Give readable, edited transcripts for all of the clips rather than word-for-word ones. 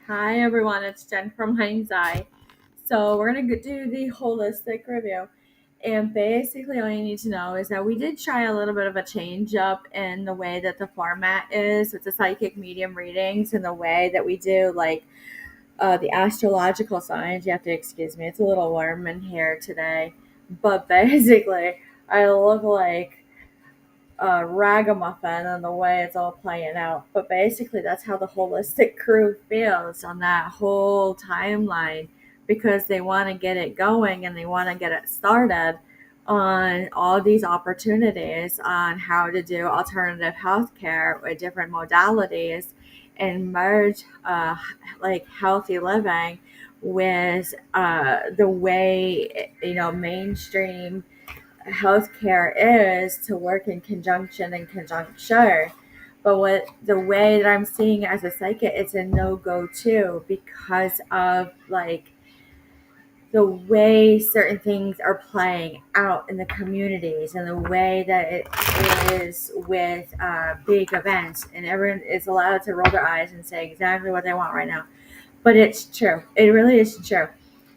Hi everyone, it's Jen from Mindseyebyjenpeck. So we're gonna do the holistic review, and basically all you need to know is that we did try a little bit of a change up in the way that the format is with the psychic medium readings and the way that we do the astrological signs. You have to excuse me; it's a little warm in here today, but basically I look like ragamuffin and the way it's all playing out. But basically, that's how the holistic crew feels on that whole timeline because they want to get it going and they want to get it started on all these opportunities on how to do alternative healthcare with different modalities and merge healthy living with the way mainstream healthcare is to work in conjunction and conjuncture. But what the way that I'm seeing it as a psychic, it's a no go too because of the way certain things are playing out in the communities and the way that it is with big events, and everyone is allowed to roll their eyes and say exactly what they want right now, but it's true. It really is true.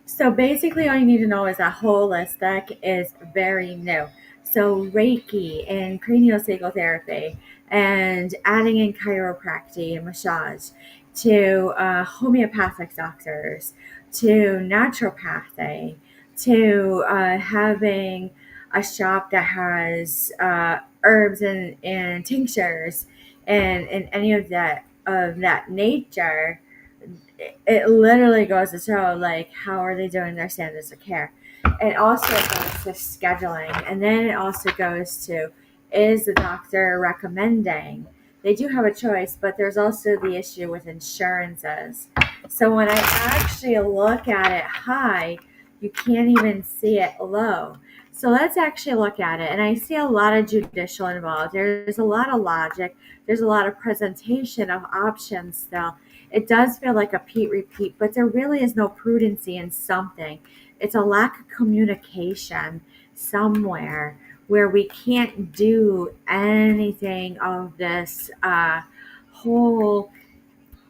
So basically, all you need to know is that holistic is very new. So Reiki and craniosacral therapy, and adding in chiropractic and massage, to homeopathic doctors, to naturopathy, to having a shop that has herbs and tinctures and any of that nature. It literally goes to show how are they doing their standards of care. It also goes to scheduling, and then it also goes to, is the doctor recommending? They do have a choice, but there's also the issue with insurances. So when I actually look at it high, you can't even see it low. So let's actually look at it, and I see a lot of judicial involved. There's a lot of logic, there's a lot of presentation of options still. It does feel like a repeat, but there really is no prudency in something. It's a lack of communication somewhere where we can't do anything of this whole,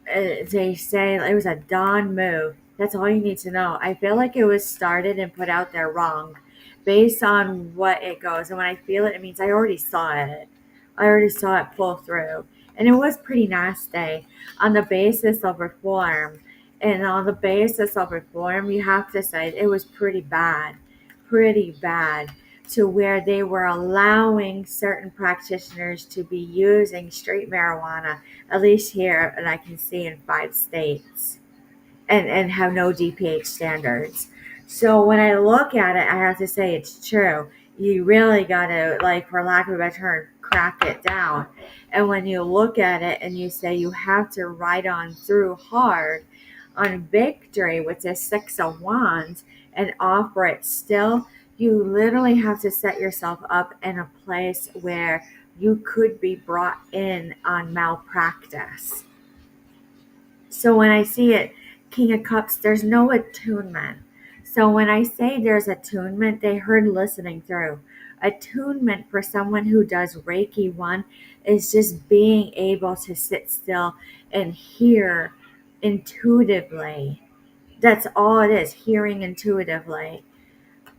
they say it was a dawn move. That's all you need to know. I feel like it was started and put out there wrong based on what it goes. And when I feel it, it means I already saw it. I already saw it pull through. And it was pretty nasty on the basis of reform. And on the basis of reform, you have to say it was pretty bad to where they were allowing certain practitioners to be using street marijuana, at least here, and I can see in 5 states, and have no DPH standards. So when I look at it, I have to say it's true. You really got to, for lack of a better term, crack it down. And when you look at it and you say you have to ride on through hard on victory with this Six of Wands and offer it still, you literally have to set yourself up in a place where you could be brought in on malpractice. So when I see it, King of Cups, there's no attunement. So when I say there's attunement, they heard listening through. Attunement for someone who does Reiki 1 is just being able to sit still and hear intuitively. That's all it is, hearing intuitively.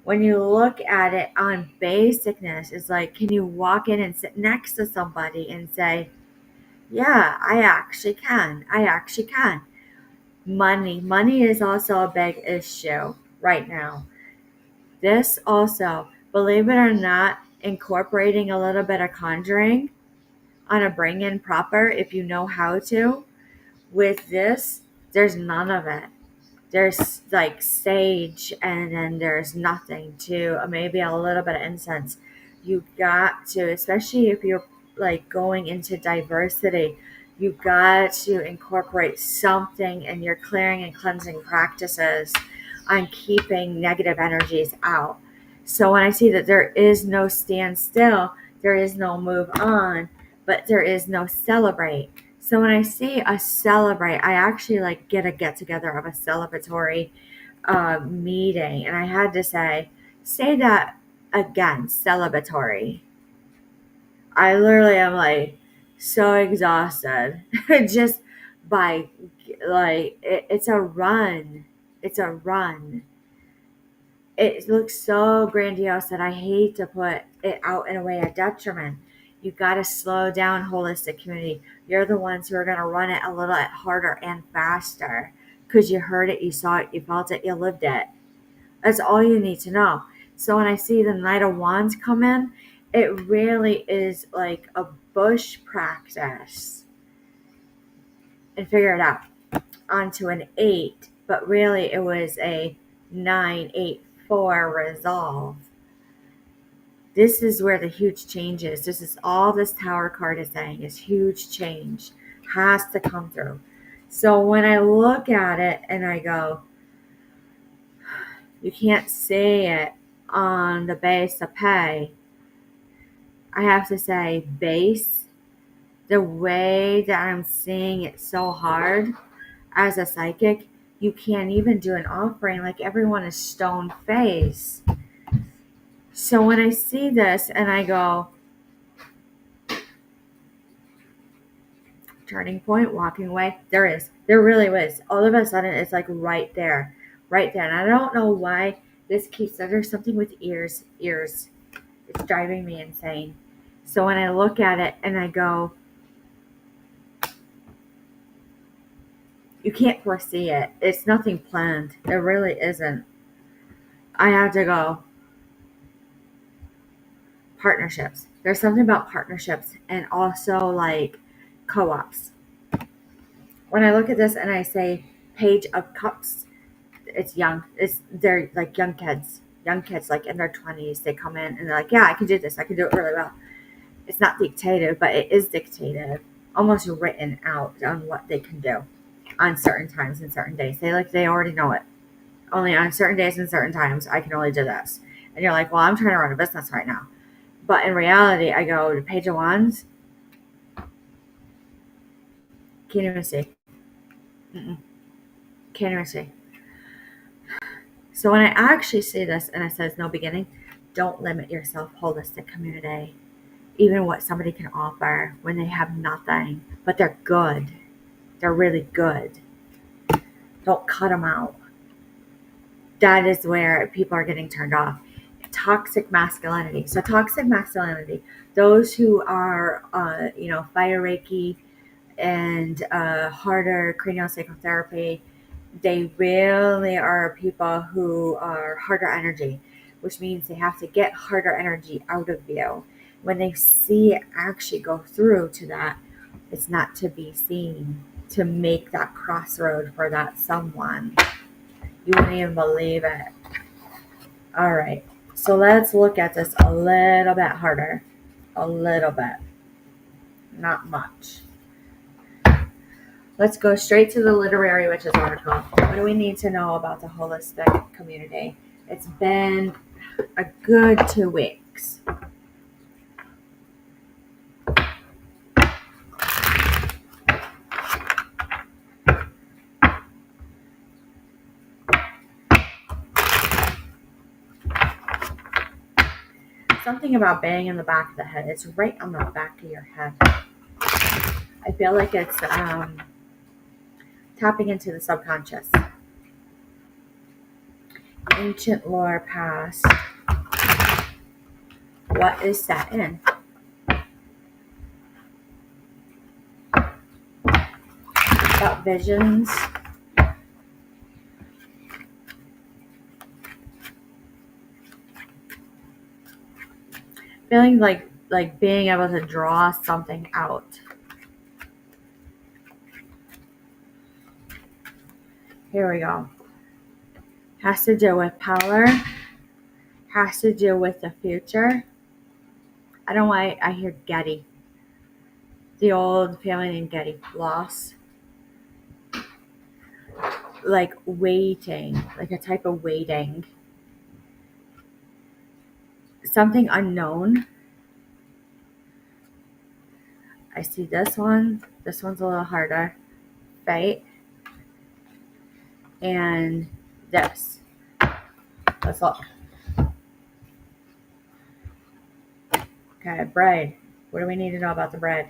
When you look at it on basicness, it's like, can you walk in and sit next to somebody and say, yeah, I actually can. I actually can. Money is also a big issue right now. This also, believe it or not, incorporating a little bit of conjuring on a bring in proper, if you know how to. With this, there's none of it. There's like sage, and then there's nothing to maybe a little bit of incense. You got to, especially if you're going into diversity, you got to incorporate something in your clearing and cleansing practices on keeping negative energies out. So when I see that there is no stand still, there is no move on, but there is no celebrate. So when I see a celebrate, I actually get a get together of a celebratory meeting, and I had to say that again, celebratory. I literally am so exhausted just by it's a run. It's a run. It looks so grandiose that I hate to put it out in a way of detriment. You got to slow down, holistic community. You're the ones who are going to run it a little bit harder and faster because you heard it, you saw it, you felt it, you lived it. That's all you need to know. So when I see the Knight of Wands come in, it really is like a bush practice and figure it out onto an 8, but really it was a 9-8-4 resolve. This is where the huge change is. This is all this Tower card is saying is huge change has to come through. So when I look at it and I go, you can't say it on the base of pay, I have to say base, the way that I'm seeing it so hard as a psychic, you can't even do an offering. Like everyone is stone faced. So when I see this and I go, turning point, walking away, there really is. All of a sudden, it's like right there. And I don't know why this keeps, there's something with ears. It's driving me insane. So when I look at it and I go, you can't foresee it. It's nothing planned. It really isn't. I have to go, partnerships. There's something about partnerships and also like co-ops. When I look at this and I say Page of Cups, it's young. They're like young kids like in their 20s. They come in and they're like, yeah, I can do this. I can do it really well. It's not dictative, but it is dictative, almost written out on what they can do on certain times and certain days. They already know it. Only on certain days and certain times, I can only do this. And you're like, well, I'm trying to run a business right now. But in reality, I go to Page of Wands. Can't even see. Can't even see. So when I actually see this and it says no beginning, don't limit yourself, holistic community. Even what somebody can offer when they have nothing, but they're good. They're really good. Don't cut them out. That is where people are getting turned off. Toxic masculinity. So toxic masculinity, those who are, fire Reiki and harder cranial psychotherapy, they really are people who are harder energy, which means they have to get harder energy out of you. When they see it actually go through to that, it's not to be seen to make that crossroad for that someone. You wouldn't even believe it. All right. So let's look at this a little bit harder. A little bit. Not much. Let's go straight to the Literary Witches article. What do we need to know about the holistic community? It's been a good 2 weeks. Something about banging the back of the head. It's right on the back of your head. I feel like it's tapping into the subconscious. Ancient lore past. What is set in? About visions. Feeling like being able to draw something out. Here we go. Has to do with power. Has to do with the future. I don't know why I hear Getty. The old family named Getty. Loss. Like waiting. Like a type of waiting. Something unknown. I see this one. This one's a little harder. Fate. And this. Let's look. Okay, bride. What do we need to know about the bride?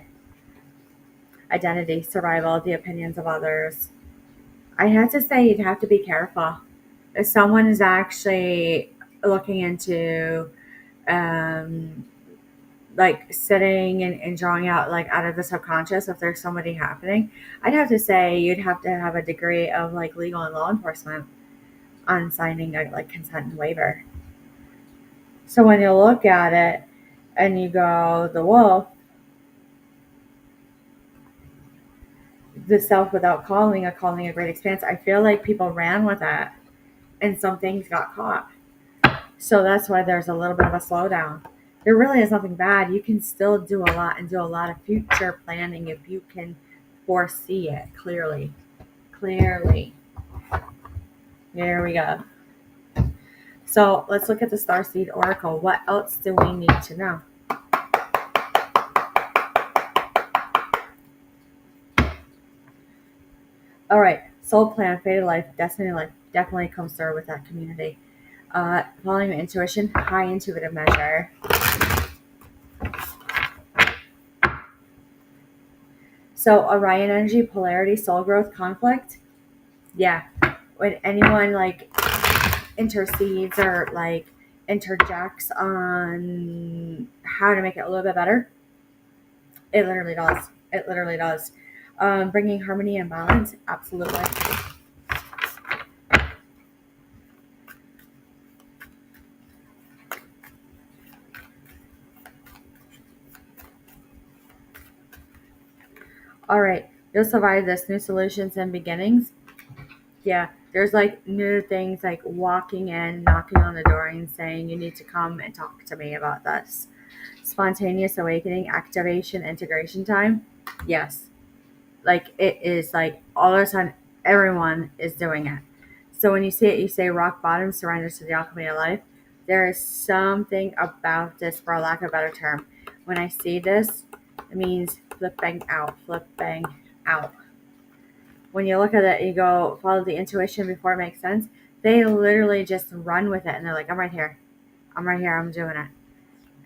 Identity, survival, the opinions of others. I had to say you'd have to be careful. If someone is actually looking into um, like sitting and drawing out like out of the subconscious, if there's somebody happening, I'd have to say you'd have to have a degree of like legal and law enforcement on signing a like consent and waiver. So when you look at it and you go, the wolf, the self without calling, a great expanse, I feel like people ran with that and some things got caught. So that's why there's a little bit of a slowdown. There really is nothing bad. You can still do a lot and do a lot of future planning if you can foresee it clearly. Clearly. There we go. So let's look at the Starseed Oracle. What else do we need to know? All right. Soul plan, fated life, destiny life definitely comes through with that community. Following your intuition, high intuitive measure. So Orion energy, polarity, soul growth, conflict. Yeah. When anyone like intercedes or like interjects on how to make it a little bit better, it literally does. It literally does. Bringing harmony and balance, absolutely. All right, you'll survive this. New solutions and beginnings. Yeah, there's like new things like walking in, knocking on the door, and saying you need to come and talk to me about this. Spontaneous awakening, activation, integration time. Yes, like it is like all of a sudden everyone is doing it. So when you see it, you say rock bottom, surrender to the alchemy of life. There is something about this, for a lack of a better term. When I see this, it means flipping out, flipping out. When you look at it, you go follow the intuition before it makes sense. They literally just run with it and they're like, I'm right here. I'm right here. I'm doing it.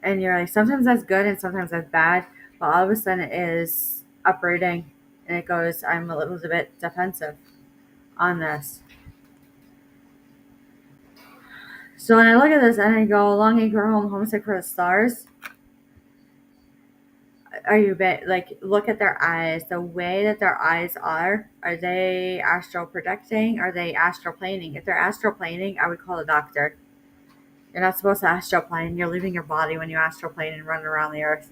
And you're like, sometimes that's good and sometimes that's bad. But all of a sudden it is uprooting and it goes, I'm a little bit defensive on this. So when I look at this and I go, longing for home, homesick for the stars, are you like look at their eyes, the way that their eyes are they astral projecting? Are they astral planing? If they're astral planing, I would call a doctor. You're not supposed to astral plane. You're leaving your body when you astral plane and run around the earth.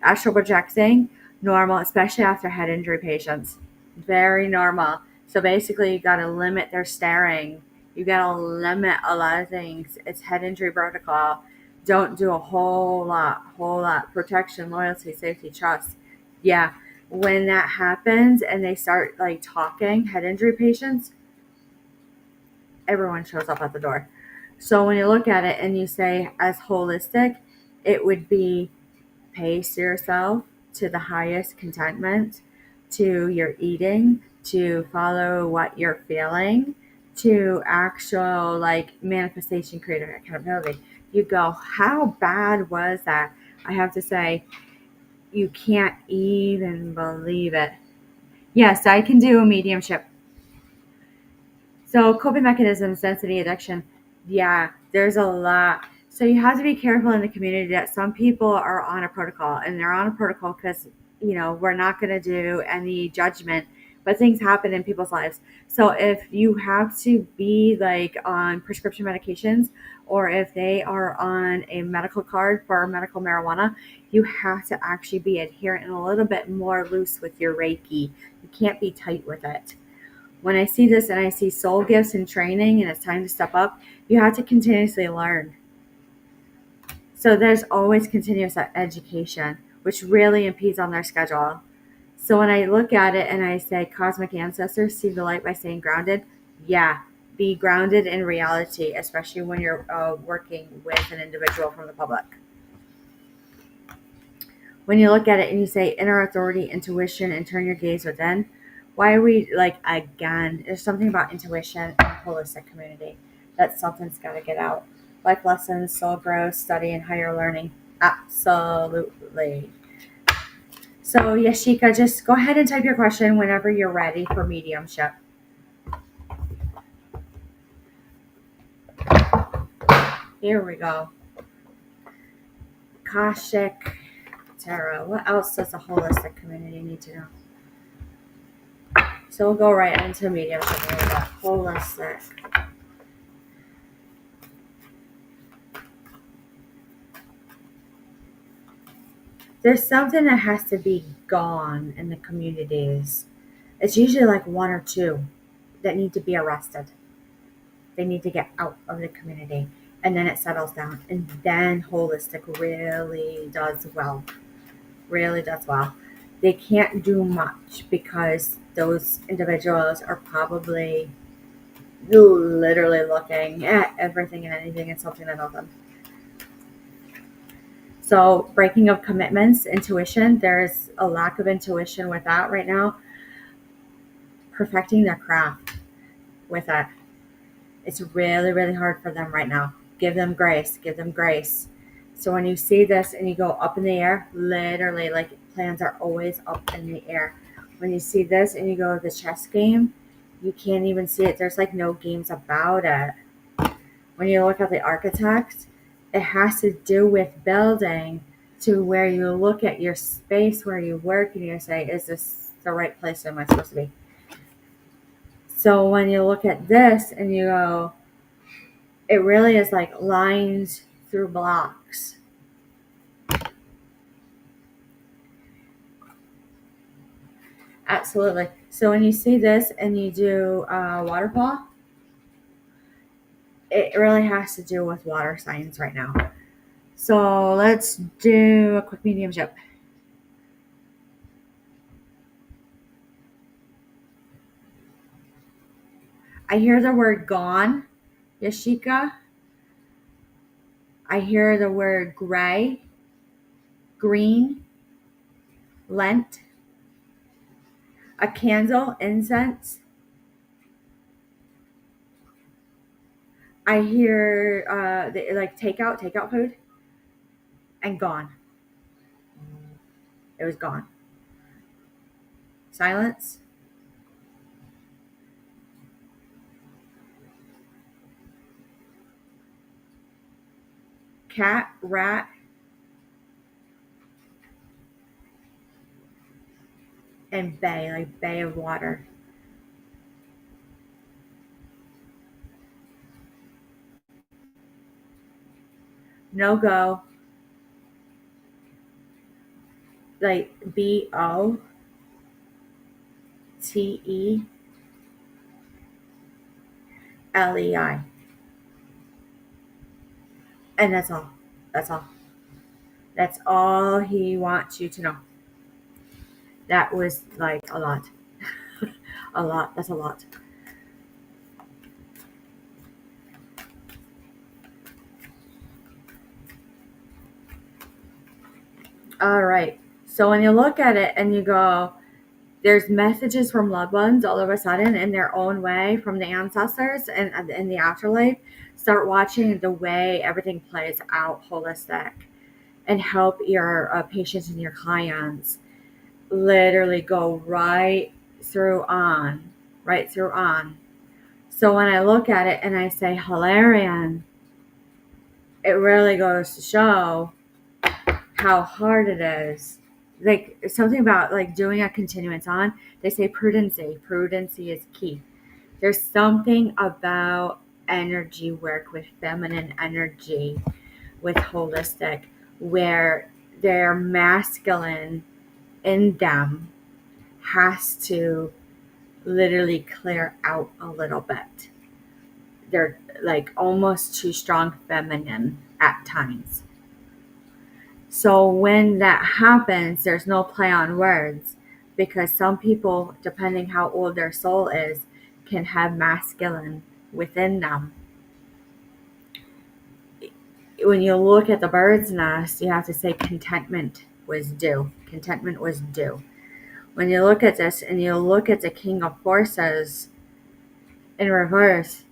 Astral projecting, normal, especially after head injury patients. Very normal. So basically, you got to limit their staring. You got to limit a lot of things. It's head injury protocol. Don't do a whole lot. Protection, loyalty, safety, trust. Yeah. When that happens and they start like talking, head injury patients, everyone shows up at the door. So when you look at it and you say as holistic, it would be pace yourself to the highest contentment, to your eating, to follow what you're feeling, to actual like manifestation, creative accountability. You go, how bad was that? I have to say, you can't even believe it. Yes, I can do a mediumship. So coping mechanisms, density, addiction. Yeah, there's a lot. So you have to be careful in the community that some people are on a protocol and they're on a protocol because, we're not going to do any judgment, but things happen in people's lives. So if you have to be like on prescription medications or if they are on a medical card for medical marijuana, you have to actually be adherent and a little bit more loose with your Reiki. You can't be tight with it. When I see this and I see soul gifts and training and it's time to step up, you have to continuously learn. So there's always continuous education, which really impedes on their schedule. So when I look at it and I say cosmic ancestors, see the light by staying grounded, yeah, be grounded in reality, especially when you're working with an individual from the public. When you look at it and you say inner authority, intuition, and turn your gaze within, why are we like, again, there's something about intuition and holistic community that something's got to get out. Life lessons, soul growth, study, and higher learning. Absolutely. So, Yashika, just go ahead and type your question whenever you're ready for mediumship. Here we go. Kashik Tarot. What else does the holistic community need to know? So we'll go right into mediumship a little bit. Holistic. There's something that has to be gone in the communities. It's usually like one or two that need to be arrested. They need to get out of the community. And then it settles down. And then holistic really does well. Really does well. They can't do much because those individuals are probably literally looking at everything and anything and something about them. So breaking of commitments, intuition, there's a lack of intuition with that right now. Perfecting their craft with it. It's really, really hard for them right now. Give them grace. Give them grace. So when you see this and you go up in the air, literally, like plans are always up in the air. When you see this and you go to the chess game, you can't even see it. There's like no games about it. When you look at the architect, it has to do with building to where you look at your space where you work and you say, is this the right place am I supposed to be? So when you look at this and you go, it really is like lines through blocks. Absolutely. So when you see this and you do waterfall, it really has to do with water signs right now. So let's do a quick mediumship. I hear the word gone, Yashika. I hear the word gray, green, Lent, a candle, incense. I hear like takeout food, and gone. It was gone. Silence. Cat, rat, and bay, like bay of water. No go, like BOTELEI. And that's all. That's all. That's all he wants you to know. That was like a lot. A lot. That's a lot. All right. So when you look at it and you go, there's messages from loved ones all of a sudden in their own way from the ancestors and in the afterlife. Start watching the way everything plays out holistic and help your patients and your clients literally go right through on. So when I look at it and I say Hilarion, it really goes to show how hard it is. Like something about like doing a continuance on, they say prudency. Prudency is key. There's something about energy work with feminine energy, with holistic, where their masculine in them has to literally clear out a little bit. They're like almost too strong feminine at times. So when that happens, there's no play on words because some people, depending how old their soul is, can have masculine within them. When you look at the bird's nest, you have to say contentment was due. Contentment was due. When you look at this and you look at the King of Forces in reverse,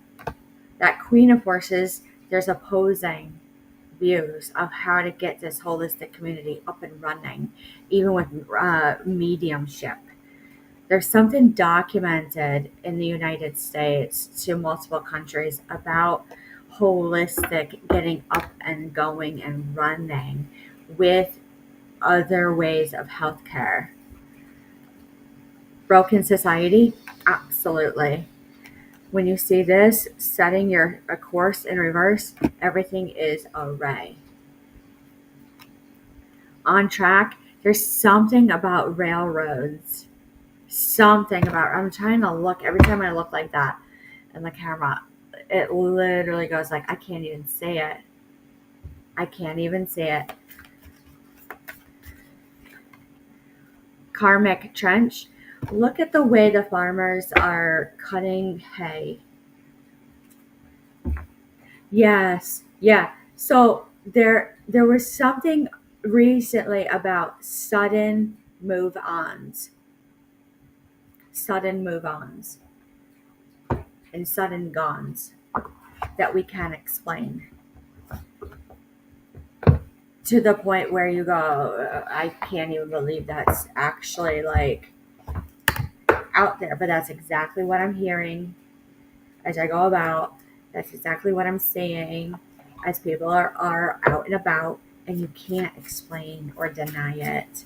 that Queen of Forces, there's opposing. views of how to get this holistic community up and running, even with mediumship. There's something documented in the United States to multiple countries about holistic getting up and going and running with other ways of healthcare. Broken society? Absolutely. When you see this, setting your a course in reverse, everything is array. On track, there's something about railroads. Something about, I'm trying to look, every time I look like that in the camera, it literally goes like, I can't even say it. I can't even say it. Karmic trench. Look at the way the farmers are cutting hay. Yes, yeah. So there was something recently about sudden move-ons, and sudden gones that we can't explain. To the point where you go, I can't even believe that's actually like out there, but that's exactly what I'm hearing as I go about. That's exactly what I'm seeing as people are out and about, and you can't explain or deny it.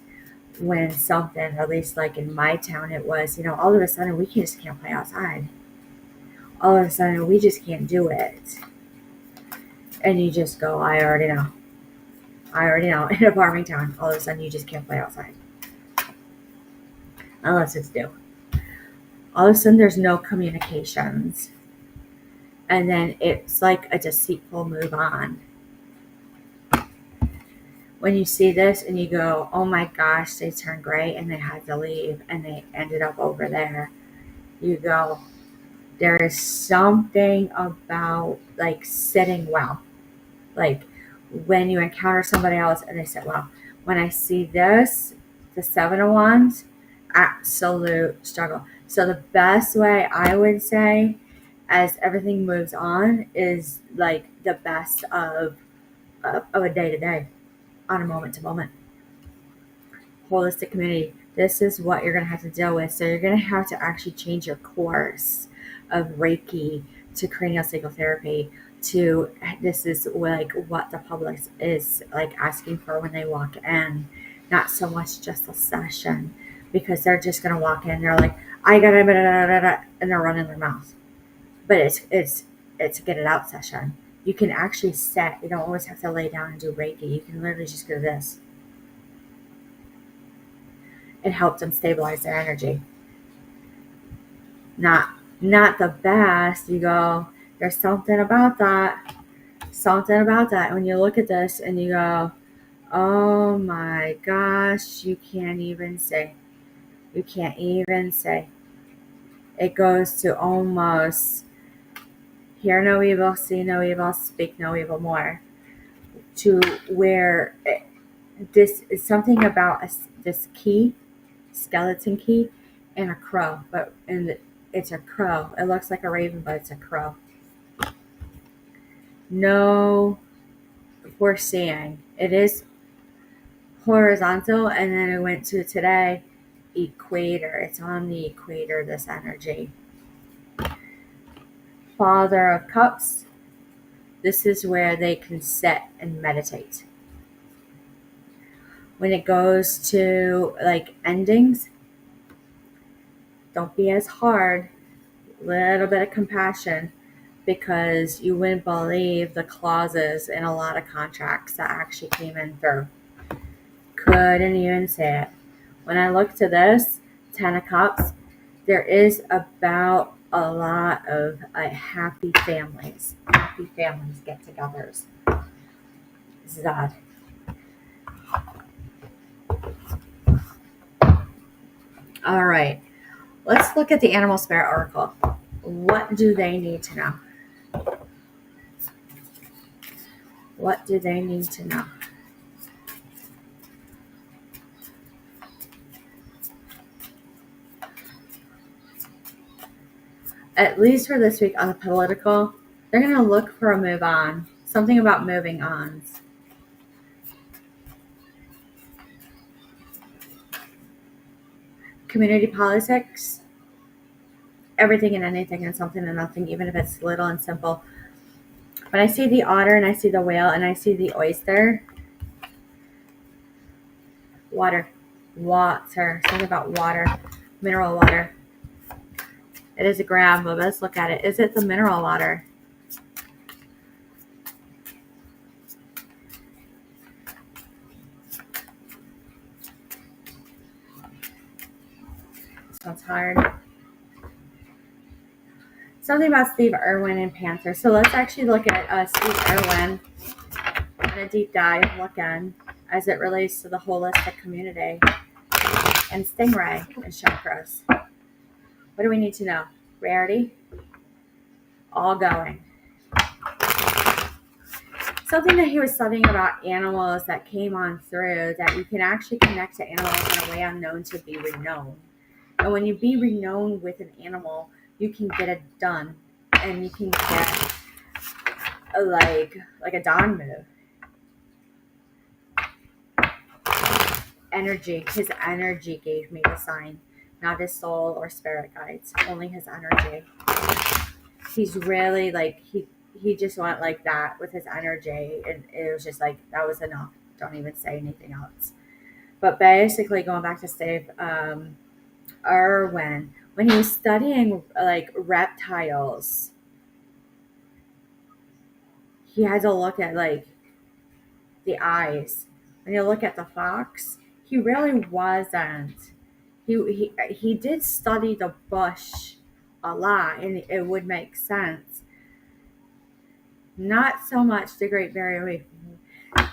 When something, at least like in my town, it was, all of a sudden we just can't play outside. All of a sudden we just can't do it. And you just go, I already know. In a farming town, all of a sudden you just can't play outside. Unless it's due. All of a sudden there's no communications. And then it's like a deceitful move on. When you see this and you go, oh my gosh, they turned gray and they had to leave and they ended up over there. You go, there is something about like sitting well. Like when you encounter somebody else and they sit well. When I see this, the 7 of Wands, absolute struggle. So the best way I would say, as everything moves on, is like the best of a day to day, on a moment to moment. Holistic community. This is what you're going to have to deal with. So you're going to have to actually change your course of Reiki to craniosacral therapy to, this is like what the public is like asking for when they walk in. Not so much just a session, because they're just going to walk in. They're like, I got it, and they're running their mouth. But it's a get it out session. You can actually sit. You don't always have to lay down and do Reiki. You can literally just do this. It helps them stabilize their energy. Not the best. You go, there's something about that. Something about that. When you look at this and you go, oh my gosh, you can't even say. You can't even say. It goes to almost hear no evil, see no evil, speak no evil more. To where this is something about this key, skeleton key, and a crow. It's a crow. It looks like a raven, but it's a crow. No, we're seeing it is horizontal, and then it went to today equator. It's on the equator, this energy. Father of Cups. This is where they can sit and meditate. When it goes to like endings, don't be as hard. Little bit of compassion, because you wouldn't believe the clauses in a lot of contracts that actually came in through. Couldn't even say it. When I look to this 10 of Cups, there is about a lot of happy families get-togethers. Zod. All right, let's look at the Animal Spirit Oracle. What do they need to know? What do they need to know? At least for this week on the political, they're going to look for a move on. Something about moving on. community politics, everything and anything and something and nothing, even if it's little and simple. When I see the otter and I see the whale and I see the oyster, water, something about water, mineral water. It is a grab, but let's look at it. Is it the mineral water? This one's hard. Something about Steve Irwin and Panther. So let's actually look at Steve Irwin on a deep dive look in as it relates to the holistic community and stingray and chakras. What do we need to know? Rarity, all going. Something that he was studying about animals that came on through, that you can actually connect to animals in a way unknown to be renowned. And when you be renowned with an animal, you can get it done. And you can get like a dawn move. Energy. His energy gave me the sign. Not his soul or spirit guides. Only his energy. He's really like, he just went like that with his energy. And it was just like, that was enough. Don't even say anything else. But basically, going back to Steve Irwin, when he was studying like reptiles, he had to look at like the eyes. When you look at the fox, he really wasn't. He did study the bush a lot, and it would make sense. Not so much the Great Barrier Reef.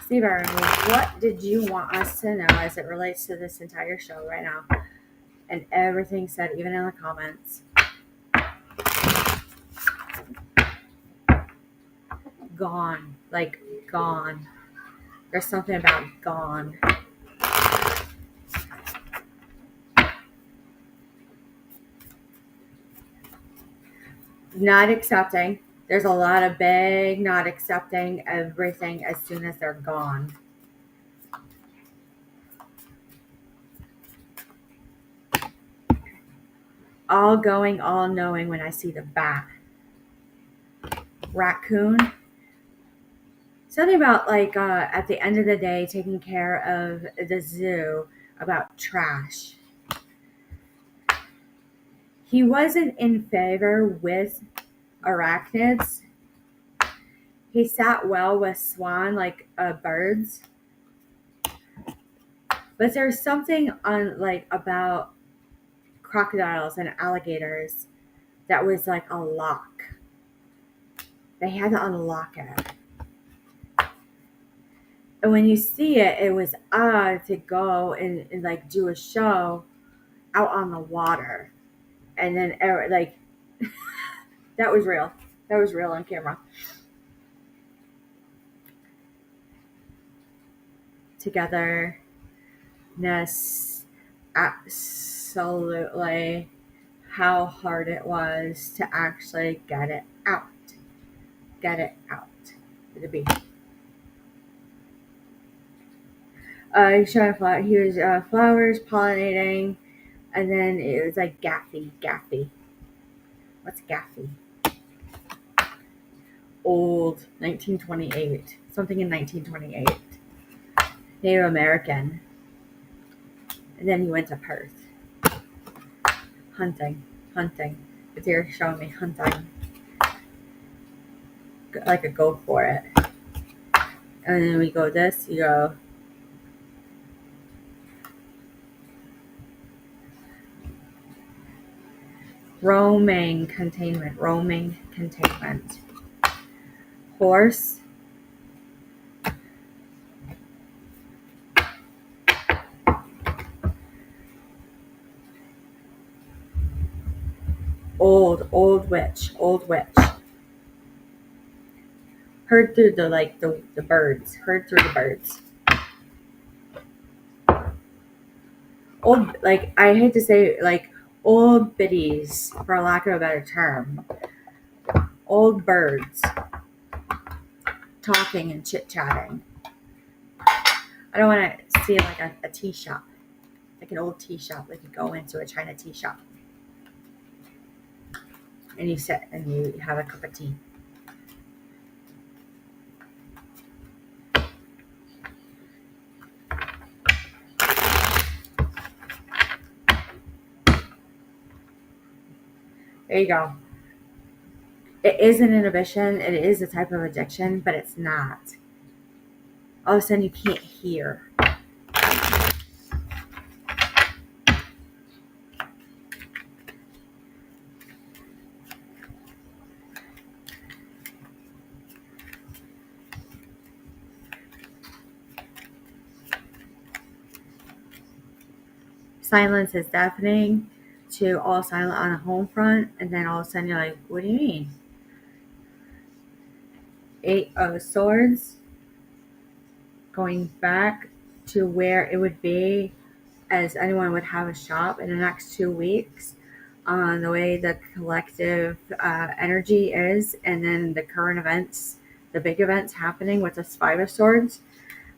Steve Irwin, what did you want us to know as it relates to this entire show right now? And everything said, even in the comments. Gone. Like, gone. There's something about gone. Not accepting. There's a lot of big not accepting everything as soon as they're gone. All going, all knowing when I see the bat. Raccoon. Something about like at the end of the day taking care of the zoo, about trash. He wasn't in favor with arachnids. He sat well with swan, like birds. But there's something on like about crocodiles and alligators that was like a lock. They had to unlock it. And when you see it, it was to go and like do a show out on the water. And then like that was real. That was real on camera. Togetherness, absolutely. How hard it was to actually get it out. Get it out to the beach. He showed he was flowers pollinating, and then it was like Gaffy. What's Gaffy? Old 1928, something in 1928. Native American. And then he went to Perth. Hunting. But they're showing me hunting. Like a go for it. And then we go this, you go. Roaming containment. Horse. Old witch. Heard through the birds. Old, like, I hate to say, like, old biddies, for lack of a better term. Old birds. Talking and chit-chatting. I don't want to see like a tea shop. like an old tea shop. Like you go into a China tea shop and you sit and you have a cup of tea. There you go. It is an inhibition. It is a type of addiction, but it's not. All of a sudden you can't hear. Silence is deafening to all silent on a home front, and then all of a sudden you're like, what do you mean? 8 of Swords, going back to where it would be as anyone would have a shop in the next 2 weeks on the way the collective energy is, and then the current events, the big events happening with this 5 of Swords.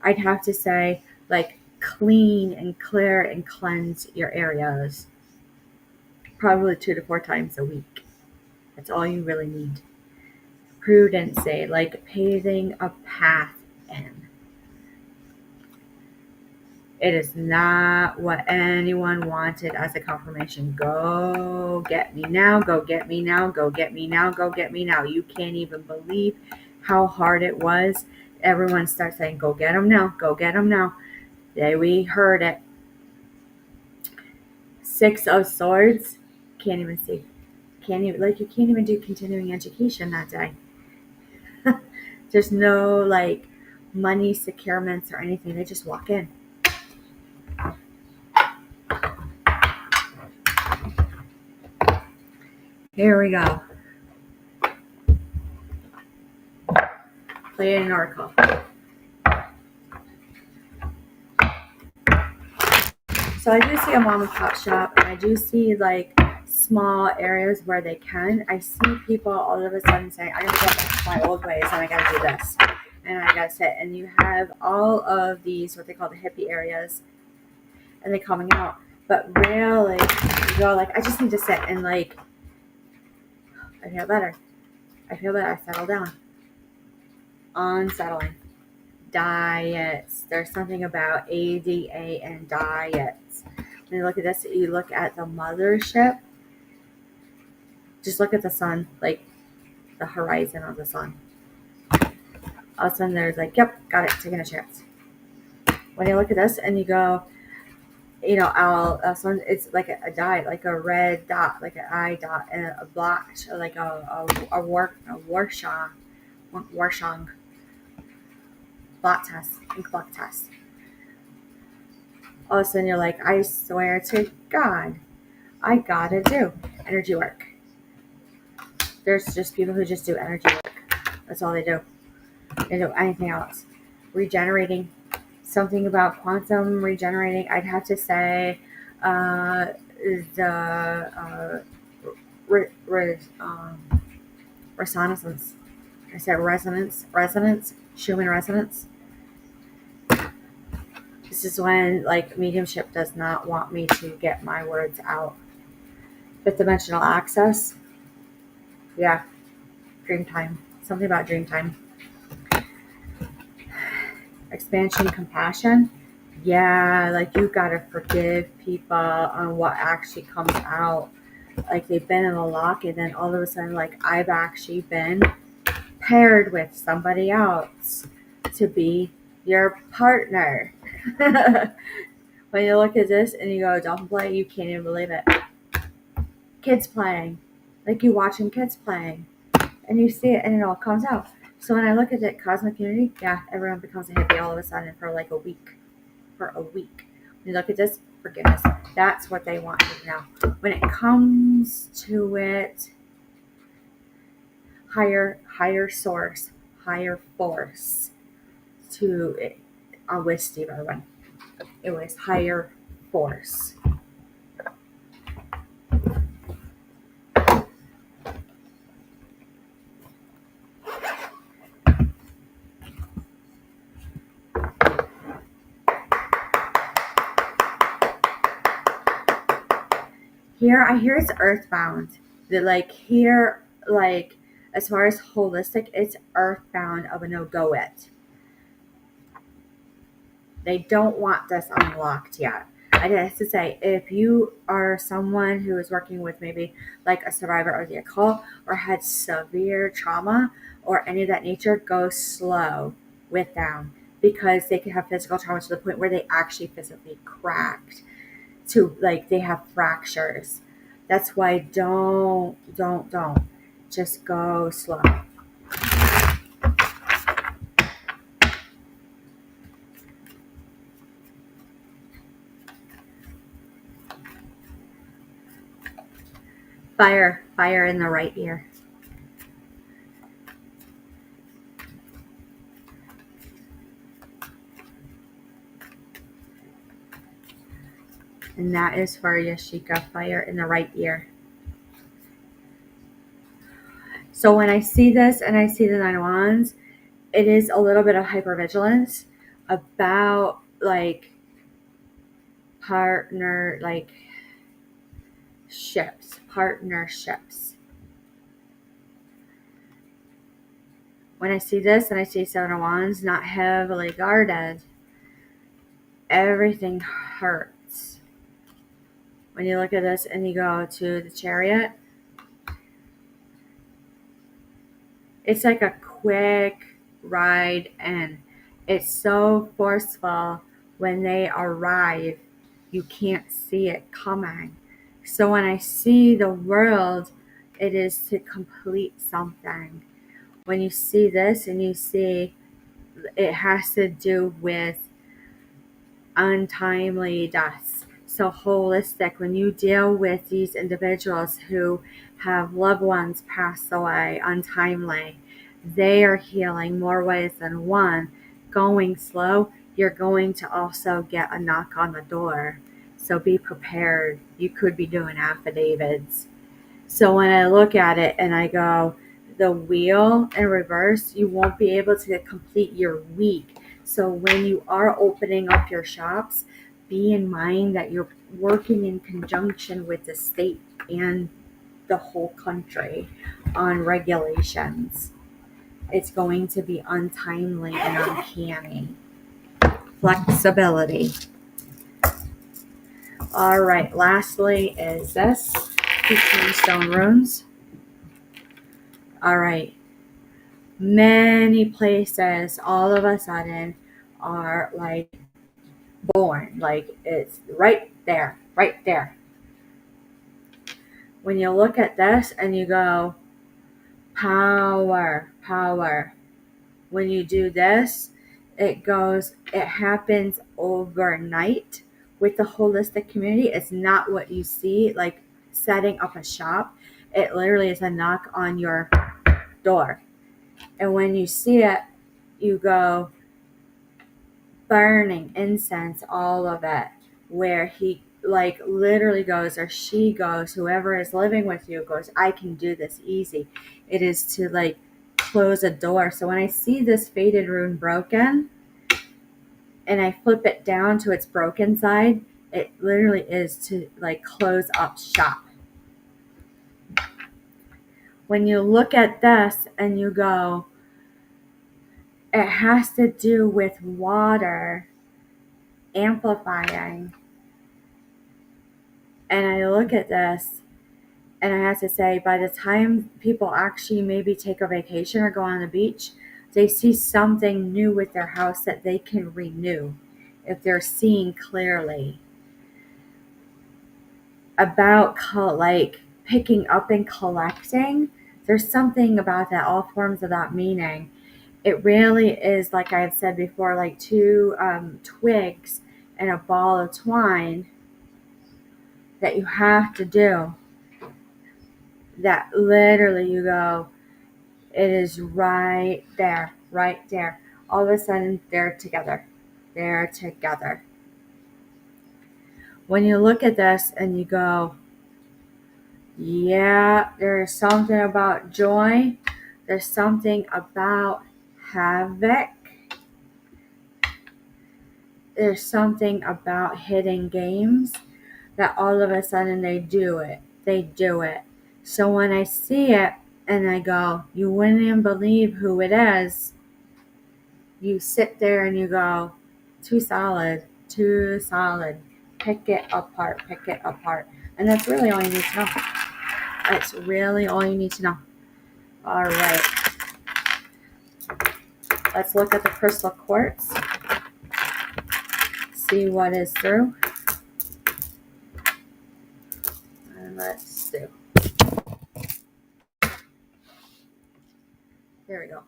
I'd have to say, like, clean and clear and cleanse your areas probably 2 to 4 times a week. That's all you really need. Prudency, like paving a path in. It is not what anyone wanted as a confirmation. Go get me now, go get me now, go get me now, go get me now. You can't even believe how hard it was. Everyone starts saying, go get them now, go get them now. We heard it. 6 of Swords, can't even see. You can't even do continuing education that day. There's no like money securements or anything. They just walk in. Here we go. Play an oracle. So I do see a mom and pop shop, and I do see like small areas where they can. I see people all of a sudden saying, I gotta go back to my old ways and I gotta do this. And I gotta sit. And you have all of these, what they call the hippie areas, and they're coming out. But really, you go like, I just need to sit and like, I feel better. I settle down. Unsettling. Diets. There's something about ADA and diets. When you look at this, you look at the mothership. Just look at the sun, like the horizon of the sun. All of a sudden there's like, yep, got it, taking a chance. When you look at this and you go, it's like a dot, like a red dot, like an eye dot, and a black, like a warshang, blot test, ink blot test. All of a sudden you're like, I swear to God, I gotta do energy work. There's just people who just do energy work. That's all they do. They don't do anything else. Regenerating. Something about quantum regenerating. I'd have to say resonance. I said resonance, Schumann resonance. This is when like mediumship does not want me to get my words out. Fifth dimensional access. Yeah. Dream time. Something about dream time. Expansion, compassion. Yeah, like you gotta forgive people on what actually comes out. Like they've been in a lock, and then all of a sudden, like I've actually been paired with somebody else to be your partner. When you look at this and you go, dolphin play, you can't even believe it. Kids playing. Like you watching kids playing. And you see it and it all comes out. So when I look at the cosmic unity, yeah, everyone becomes a hippie all of a sudden for like a week. For a week. When you look at this, forgiveness. That's what they want you to know. When it comes to it, higher source, higher force to it, with Steve Irwin. It was higher force. Here, I hear it's earthbound. That like here, like as far as holistic, it's earthbound of a no-go it. They don't want this unlocked yet. I have to say, if you are someone who is working with maybe like a survivor of the occult or had severe trauma or any of that nature, go slow with them because they can have physical trauma to the point where they actually physically cracked to like they have fractures. That's why don't. Just go slow. Fire in the right ear. And that is for Yashika, fire in the right ear. So when I see this and I see the Nine of Wands, it is a little bit of hypervigilance about like partnerships. When I see this and I see Seven of Wands not heavily guarded, everything hurts. When you look at this and you go to the Chariot, it's like a quick ride in. It's so forceful when they arrive, you can't see it coming. So when I see the world, it is to complete something. When you see this and you see it has to do with untimely deaths. So holistic, when you deal with these individuals who have loved ones pass away untimely, they are healing more ways than one. Going slow, you're going to also get a knock on the door. So be prepared. You could be doing affidavits. So when I look at it and I go, the wheel in reverse, you won't be able to complete your week. So when you are opening up your shops, be in mind that you're working in conjunction with the state and the whole country on regulations. It's going to be untimely and uncanny. Flexibility. All right, lastly is this, the Tombstone Runes. All right. Many places all of a sudden are like born. Like it's right there, right there. When you look at this and you go, power, power. When you do this, it happens overnight with the holistic community. It's not what you see, like setting up a shop. It literally is a knock on your door. And when you see it, you go burning incense, all of it, where he like literally goes, or she goes, whoever is living with you goes, I can do this easy. It is to like close a door. So when I see this faded rune broken and I flip it down to its broken side, it literally is to like close up shop. When you look at this and you go, it has to do with water amplifying. And I look at this and I have to say, by the time people actually maybe take a vacation or go on the beach, they see something new with their house that they can renew if they're seeing clearly. About like picking up and collecting, there's something about that, all forms of that meaning. It really is, like I've said before, like two twigs and a ball of twine that you have to do. That literally you go, it is right there, right there. All of a sudden, they're together. They're together. When you look at this and you go, yeah, there's something about joy. There's something about havoc. There's something about hidden games. that all of a sudden they do it. They do it. So when I see it and I go, you wouldn't even believe who it is, you sit there and you go, too solid, too solid. Pick it apart, pick it apart. And that's really all you need to know. That's really all you need to know. All right. Let's look at the crystal quartz. See what is through. And let's see. Here we go.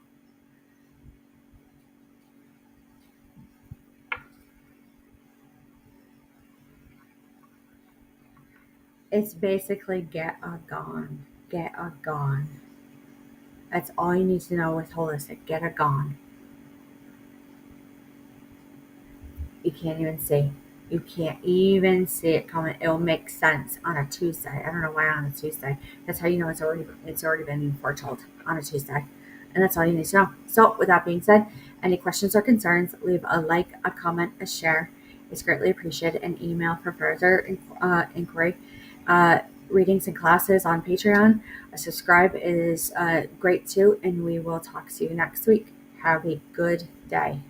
It's basically get a gone. Get a gone. That's all you need to know with holistic. Get a gone. You can't even see. You can't even see it coming. It'll make sense on a Tuesday. I don't know why on a Tuesday. That's how you know it's already been foretold on a Tuesday. And that's all you need to know. So with that being said, any questions or concerns, leave a like, a comment, a share. It's greatly appreciated. An email for further inquiry. Readings and classes on Patreon. A subscribe is great too. And we will talk to you next week. Have a good day.